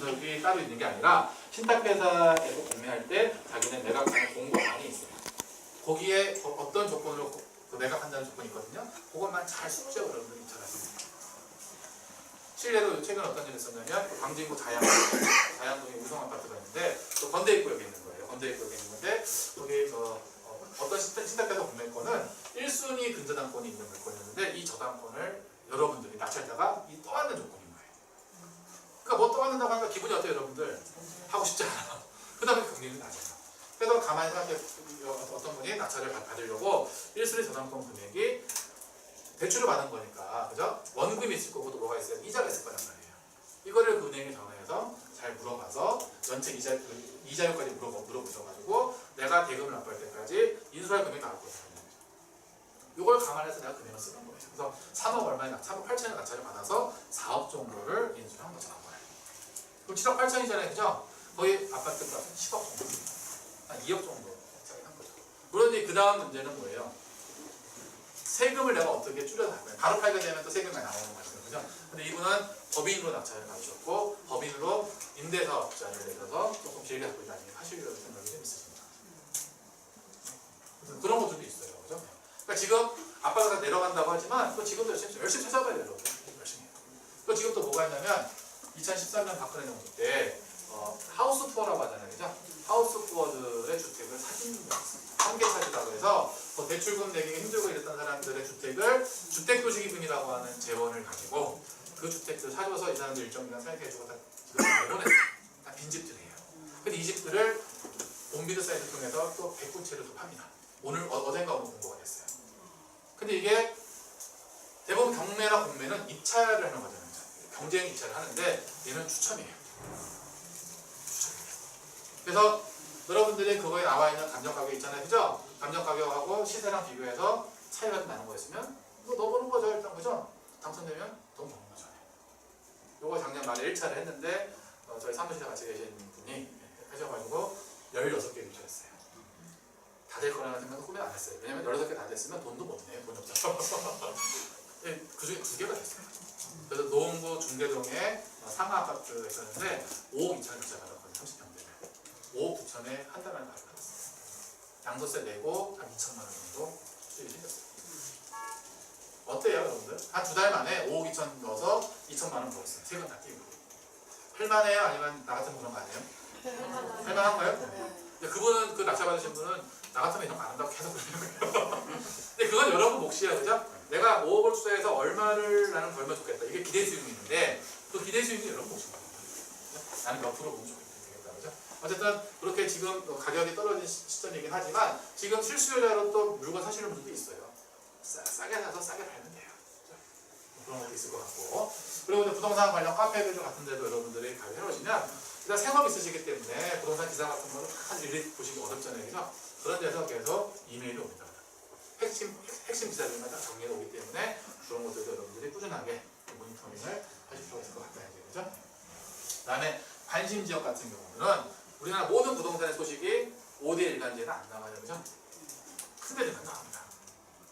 분석이 따로 있는 게 아니라 신탁회사에서 구매할 때 자기네 매각하는 공고안이 있어요. 거기에 어떤 조건으로 그 매각한다는 조건이 있거든요. 그것만 잘 숙지하고 여러분들이 입찰하시면 돼요. 실례로 최근에 어떤 일이 있었냐면 광진구 자양동에 우성 아파트가 있는데 또 건대입구역에 있는 거예요. 건대입구역에 있는 건데 거기 어떤 신탁회사 구매권은 1순위 근저당권이 있는 물건이었는데 이 저당권을 여러분들이 낙찰자가 또 받는 조건인 거예요. 그러니까 뭐 또 받는다고 하니까 기분이 어때요 여러분들? 하고 싶지 않아. 그 다음에 경쟁이 낮아요. 그래서 가만히 생각해 어떤 분이 낙찰을 받으려고 1순위 저당권 금액이 대출을 받은 거니까 그죠? 원금이 있을 거고 또 뭐가 있어요? 이자가 있을 거란 말이에요. 이거를 그 은행에 전화해서 잘 물어봐서 전체 이자율까지 물어보셔가지고 내가 대금을 납부할 때까지 인수할 금액이 나올 거예요. 이걸 감안해서 내가 금액을 쓰는 거예요. 그래서 3억 얼마에 3억 8천에 낙찰을 받아서 4억 정도를 인수한 거죠. 그럼 7억 8천이잖아요. 그죠? 거의 아파트 값은 10억 정도. 한 2억 정도 차이 한 거죠. 물론 그 다음 문제는 뭐예요? 세금을 내가 어떻게 줄여서 할 거예요? 바로 팔게 되면 또 세금이 나오는 거죠. 그죠? 근데 이분은 법인으로 낙찰을 받으셨고 법인으로 임대사업자를 내셔서 조금 길게 갖고 나중에 하시려는 생각이 좀 있으십니다. 그런 것들도 있어요. 그죠? 그러니까 지금 아빠가 내려간다고 하지만 또 지금도 열심히 찾아봐야 돼요. 열심히 해요. 또 지금 또 뭐가 있냐면 2013년 박근혜 정부 때 하우스 투어라고 하잖아요. 그죠? 하우스 투어들의 주택을 사진을 했습니다. 한계 사주라고 해서 대출금 내기 힘들고 이랬던 사람들의 주택을 주택도시기금이라고 하는 재원을 가지고 그 주택들 사줘서 이 사람들 일정 기간 사용해주고 다 내보냈어요. 다 빈집들이에요. 근데 이 집들을 온비드 사이트 통해서 또 109채를 또 팝니다. 어젠가 오늘 공고가 됐어요. 근데 이게 대부분 경매나 공매는 입찰을 하는 거잖아요. 경쟁 입찰을 하는데 얘는 추첨이에요. 그래서 여러분들이 그거에 나와 있는 감정 가격 있잖아요. 그죠? 감정 가격하고 시세랑 비교해서 차이가 좀 나는 거였으면 이거 넣어보는 거죠. 일단 그죠? 당첨되면 돈 버는 거죠. 요거 작년 말에 1차를 했는데 저희 사무실에 같이 계신 분이 하셔가지고 16개 입찰했어요. 다 될 거라는 생각은 꿈에 안 했어요. 왜냐면 16개 다 됐으면 돈도 못 내요. 돈이 없어서. 그 중에 2개가 됐어요. 그래서 노원구 중대동에 상하 아파트가 있었는데 5억 2천을 입찰받았거든요. 30평대를. 5억 9천에 한 달 만에 바로 받았어요. 양도세 내고 한 2천만 원 정도 수익이 생겼어요. 어때요 여러분들? 한 2달 만에 5억 2천 넣어서 2천만 원 벌었어요. 세금 다 띄우고. 할만해요? 아니면 나 같은 그런 거 아니에요? 할만한 거예요? 근데 그분은 그 낙찰 받으신 분은 나 같으면 이런 거 안 한다고 계속 그러는 거예요. 근데 그건 여러분 몫이에요. 그죠? 내가 5억을 투자해서 얼마를 나는 벌면 좋겠다. 이게 기대 수익이 있는데 그 기대 수익이 여러분 몫입니다. 나는 몇 프로 보면 좋겠다. 그죠? 어쨌든 그렇게 지금 가격이 떨어진 시점이긴 하지만 지금 실수요자로 또 물건 사시는 분들도 있어요. 싸게 사서 싸게 팔면 돼요. 그런 것도 있을 것 같고. 그리고 이제 부동산 관련 카페들 같은 데도 여러분들이 가입해 놓으시면 일단 생업이 있으시기 때문에 부동산 기사 같은 거는 한 일일이 보시기 어렵잖아요. 그죠? 그런 데서 계속 이메일이 옵니다. 핵심 기사들만 다 정리해 오기 때문에 그런 것들도 여러분들이 꾸준하게 모니터링을 하실 필요가 있을 것 같아요. 그죠? 그 다음에 관심 지역 같은 경우는 우리나라 모든 부동산의 소식이 5대 일간지에는 안 나와요. 그죠? 큰 데들만 나옵니다.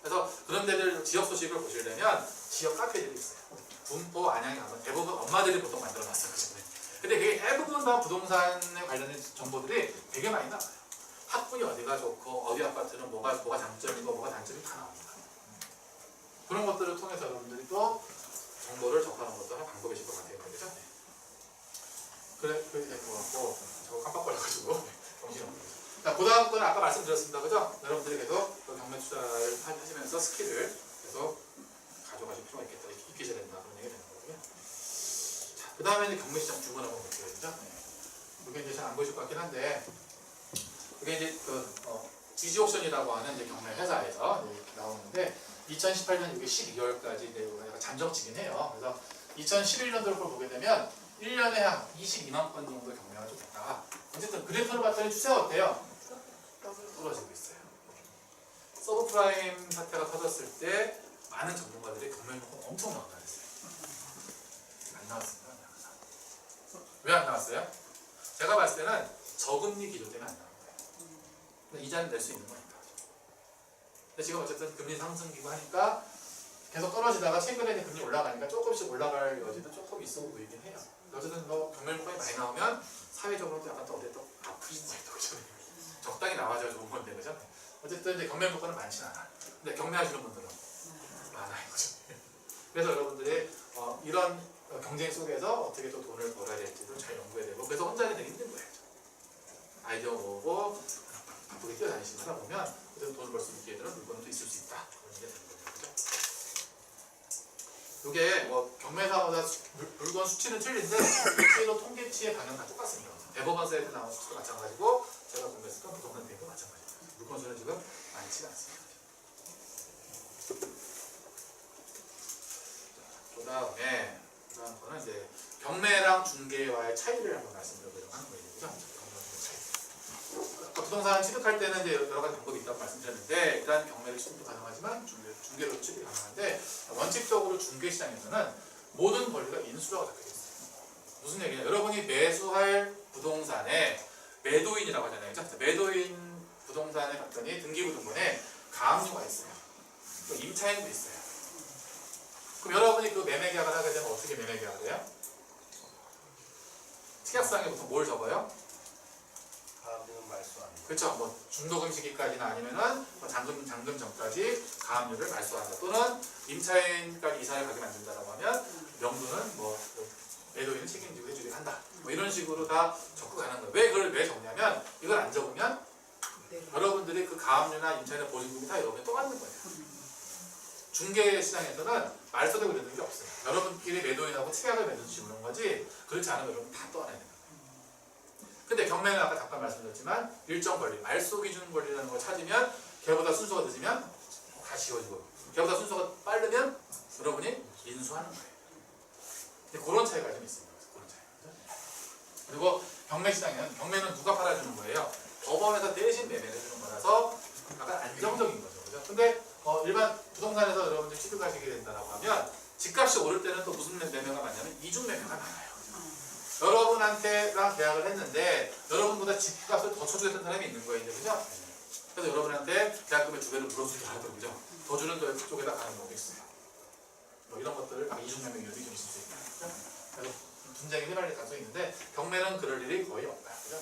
그래서 그런 데들 지역 소식을 보시려면 지역 카페들이 있어요. 군포, 안양에 가면 대부분 엄마들이 보통 만들어 놨어요. 그죠? 근데 그게 대부분 다 부동산에 관련된 정보들이 되게 많이 나와요. 학군이 어디가 좋고 어디 아파트는 뭐가 장점이고 뭐가 단점이 다 나옵니다. 그런 것들을 통해서 여러분들이 또 정보를 접하는 것도 하나 방법이실 것 같아요. 그죠? 그래, 그렇게 될 것 같고 저거 깜빡거려가지고 정신없네요. 자, 그 다음 거는 아까 말씀드렸습니다. 그죠? 여러분들이 계속 경매 투자를 하시면서 스킬을 계속 가져가실 필요가 있겠다. 익히셔야 된다. 그런 얘기 되는 거고요. 자, 그 다음에 이제 경매 시장 주문 한번 볼게요. 그죠? 이게 이제 잘 안 보이실 것 같긴 한데 이게 이제 이지옥션이라고 하는 이제 경매 회사에서 나오는데 2018년 이게 12월까지 내가 잠정치긴 해요. 그래서 2011년도를 보게 되면 1년에 한 22만 건 정도 경매가 좀 됐다가 어쨌든 그래프를 봤더니 추세가 어때요? 떨어지고 있어요. 서브프라임 사태가 터졌을 때 많은 전문가들이 경매 요건 엄청 나온다 했어요. 안 나왔습니다. 왜 안 나왔어요? 제가 봤을 때는 저금리 기조 때문에 안 나온 거예요. 이자는 낼 수 있는 거니까. 근데 지금 어쨌든 금리 상승기고 하니까 계속 떨어지다가 최근에는 금리 올라가니까 조금씩 올라갈 여지도 조금 있어 보이긴 해요. 어쨌든 뭐 경매물건이 많이 나오면 사회적으로도 약간 또 어디 또 아프신 거예요. 그죠? 적당히 나와줘야 좋은 건데 그죠? 어쨌든 이제 경매물건은 많지는 않아. 근데 경매하시는 분들은 많아요. 그죠? 그래서 여러분들이 이런 경쟁 속에서 어떻게 또 돈을 벌어야 될지도 잘 연구해야 되고 그래서 혼자는 되게 힘든 거예요. 아이디어 모으고 바쁘게 뛰어다니시고 하다 보면 그래서 돈을 벌 수 있게 되는 물건도 있을 수 있다. 그런 게 되는 거죠. 그죠? 이게 뭐 경매사보다 물건 수치는 틀린데 수치로 통계치의 방향 다 똑같습니다. 대법원사에서 나온 수치도 마찬가지고 제가 공부했을 건 부동산 대도 마찬가지입니다. 물건 수는 지금 많지가 않습니다. 그 다음에 거는 이제 경매랑 중개와의 차이를 한번 말씀드리려고 하는 거예요. 그죠? 부동산 취득할 때는 이제 여러 가지 방법이 있다고 말씀드렸는데 일단 경매를 취득도 가능하지만 중개로도 취득이 가능한데 원칙적으로 중개 시장에서는 모든 권리가 인수라고 적혀 있어요. 무슨 얘기냐? 여러분이 매수할 부동산에 매도인이라고 하잖아요. 그렇죠? 매도인 부동산에 갔더니 등기부등본에 가압류가 있어요. 또 임차인도 있어요. 그럼 여러분이 그 매매계약을 하게 되면 어떻게 매매계약을 해요? 특약상에 보통 뭘 적어요? 가압류는 말소한다. 그렇죠. 뭐 중도금 시기까지나 아니면은 뭐 잔금 전까지 가압류를 말소한다. 또는 임차인까지 이사를 가게 만든다라고 하면 명분은 뭐 매도인은 책임지고 해주게 한다. 뭐 이런 식으로 다 적고 가는 거예요. 왜 그걸 왜 적냐면 이걸 안 적으면 여러분들이 그 가압류나 임차인의 보증금이 다 여러분이 떠받는 거예요. 중개 시장에서는 말소되고 이런 게 없어요. 여러분끼리 매도인하고 특약을 맺어서 지우는 거지 그렇지 않으면 여러분 다 떠나야 됩니다. 근데 경매는 아까 잠깐 말씀드렸지만 일정 권리, 말소 기준 권리라는 걸 찾으면 걔보다 순서가 늦으면 다 지워지고 걔보다 순서가 빠르면 여러분이 인수하는 거예요. 근데 그런 차이가 좀 있습니다. 그런 차이. 그리고 경매 시장에는 경매는 누가 팔아주는 거예요? 법원에서 대신 매매를 해주는 거라서 약간 안정적인 거죠. 그죠? 근데 일반 부동산에서 여러분들 취득하시게 된다고 하면 집값이 오를 때는 또 무슨 매매가 많냐면 이중 매매가 많아요. 여러분한테랑 계약을 했는데 여러분보다 집값을 더 쳐주겠다는 사람이 있는 거예요. 그죠? 그래서 여러분한테 계약금의 2배를 물어주더라도 그죠? 더 주는 쪽에다 가는 경우도 있어요. 뭐 이런 것들을 이중 매매 위험이 좀 있을 수 있다. 그죠? 그래서 분쟁이 휘말릴 가능성이 있는데 경매는 그럴 일이 거의 없다. 그죠?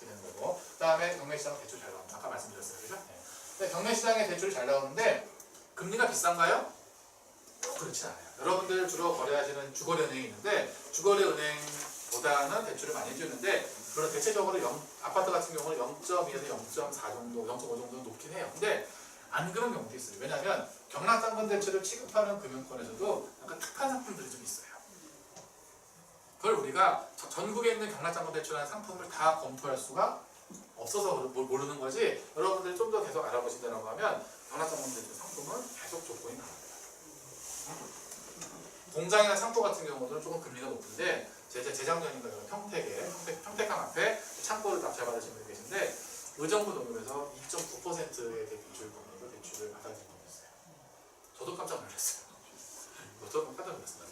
이렇게 되는 거고. 그 다음에 경매 시장은 대출 잘 나옵니다. 아까 말씀드렸어요. 그죠? 근데 경매 시장에 대출이 잘 나오는데 금리가 비싼가요? 그렇지 않아요. 여러분들 주로 거래하시는 주거래은행이 있는데 주거래은행보다는 대출을 많이 해주는데 그런 대체적으로 아파트 같은 경우는 0.2에서 0.4 정도, 0.5 정도 높긴 해요. 근데 안 그런 경우도 있어요. 왜냐하면 경락장분 대출을 취급하는 금융권에서도 약간 특한 상품들이 좀 있어요. 그걸 우리가 전국에 있는 경락장분 대출하는 상품을 다 검토할 수가 없어서 모르는 거지 여러분들이 좀 더 계속 알아보신다고 하면 경락장분 대출 상품은 계속 조건이 나옵니다. 공장이나 창고 같은 경우는 조금 금리가 높은데 재작년인가 평택항 앞에 창고를 납찰받으신 분이 계신데 의정부 동읍에서 2.9%의 대출 금리로 대출을 받아들인 분이 있어요. 저도 깜짝 놀랐어요. 저도 깜짝 놀랐어요.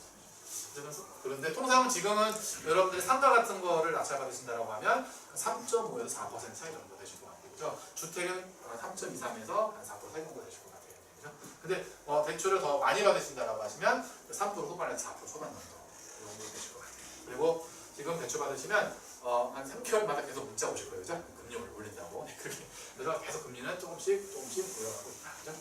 그런데 통상은 지금은 여러분들이 상가 같은 거를 납찰받으신다고 하면 3.5에서 4% 차이 정도 되실 것 같고요. 그죠? 주택은 3.23에서 한 4% 차이 정도 되실 것 같아요. 그죠? 근데 대출을 더 많이 받으신다고 하시면 3% 후반에서 4% 초반 정도 되실 것 같아요. 그리고 지금 대출 받으시면 한 3개월마다 계속 문자 오실 거예요. 그죠? 금리 올린다고. 그래서 계속 금리는 조금씩 올라가고 있다. 그죠?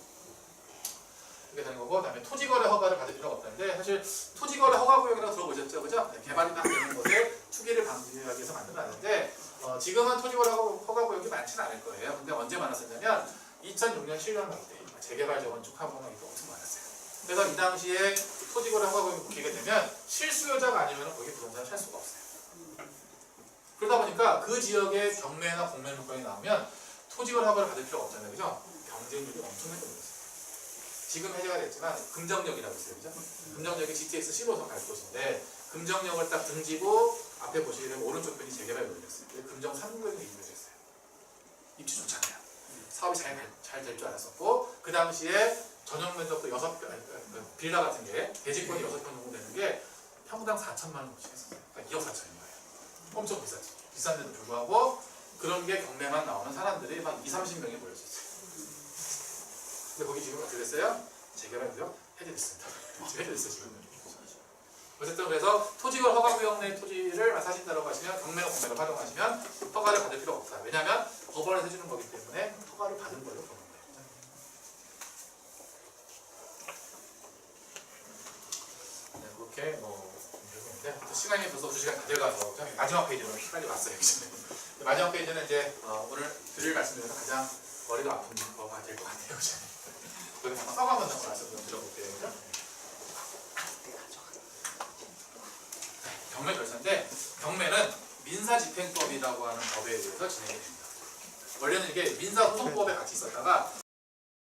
이렇게 되는 거고, 그다음에 토지거래 허가를 받을 필요가 없다는데 사실 토지거래 허가구역이라고 들어보셨죠, 그죠? 개발이 딱 되는 곳에 투기를 방지하기 위해서 만들어놨는데 지금은 토지거래 허가구역이 많지는 않을 거예요. 근데 언제 많았었냐면 2006년 7년 때 재개발 재건축 하고는 엄청 많았어요. 그래서 이 당시에 토지거래 허가구역이 묶이게 되면 실수요자가 아니면 거기 부동산을 살 수가 없어요. 그러다 보니까 그 지역에 경매나 공매 물건이 나오면 토지거래 허가를 받을 필요가 없잖아요, 그죠? 경쟁률이 엄청나게 올랐어요. 지금 해제가 됐지만 금정역이라고 있어요. 그죠? 금정역이 GTX 15선 갈 곳인데 금정역을 딱 등지고 앞에 보시게 되면 오른쪽 편이 재개발이 열렸어요. 금정 3구역이 이루어졌어요. 입지 좋잖아요. 사업이 잘 될 줄 알았었고 그 당시에 전용 면적도 6편, 빌라 같은 게 대지권이 6편 정도 되는 게 평당 4천만 원씩 했었어요. 그러니까 2억 4천인 거예요. 엄청 비싸지. 비싼데도 불구하고 그런 게 경매만 나오는 사람들이 막 20-30명이 모였었어요. 근데 거기 지금 어떻게 됐어요? 재개발 구역 해제됐습니다. 해제됐어요 지금. 어쨌든 그래서 토지걸 허가구역 내 토지를 사신다라고 하시면 경매나 공매를 활용하시면 허가를 받을 필요가 없다. 왜냐하면 법원에서 해주는 거기 때문에 허가를 받은 걸로 보는 거예요. 네, 그렇게 되는데 시간이 벌써 2시간 다 돼가서 마지막 페이지로 빨리 왔어요. 마지막 페이지는 이제 오늘 드릴 말씀 중에서 가장 머리가 아픈 거가 될 것 같아요. 그래서 한번 써가면서 말씀 좀 드려볼게요. 그죠? 경매 절차인데 경매는 민사집행법이라고 하는 법에 의해서 진행이 됩니다. 원래는 이게 민사소송법에 같이 있었다가